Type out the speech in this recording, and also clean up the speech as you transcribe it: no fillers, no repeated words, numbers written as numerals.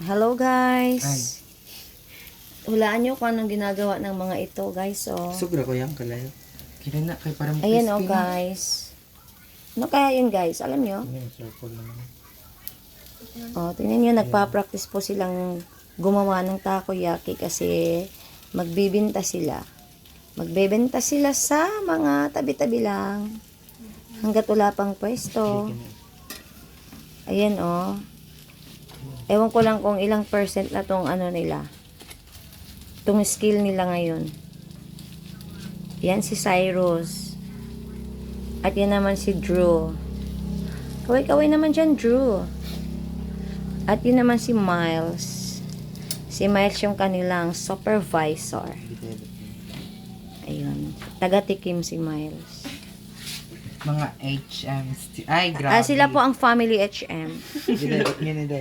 Hello Ay, guys. Hulaan nyo kung anong ginagawa ng mga ito guys. Oh. sobra ko yan kalayo. Kira na kay parang Ayan crispy oh na. guys. Ano kaya yun guys? Alam nyo? Ayan, circle naman. Oh, tingnan nyo, nagpa-practice po silang gumawa ng takoyaki kasi magbibenta sila. Magbebenta sila sa mga tabi-tabi lang. Hanggat wala pang pwesto. Ayan oh. Ewan ko lang kung ilang percent na tong ano nila. Tong skill nila ngayon. Yan si Cyrus. At yan naman si Drew. Kaway-kaway naman dyan, Drew. At yun naman si Miles. Si Miles yung kanilang supervisor. Ayun. Taga-tikim si Miles. Mga HM. Ay, grabe. Sila po ang family HM. Hindi,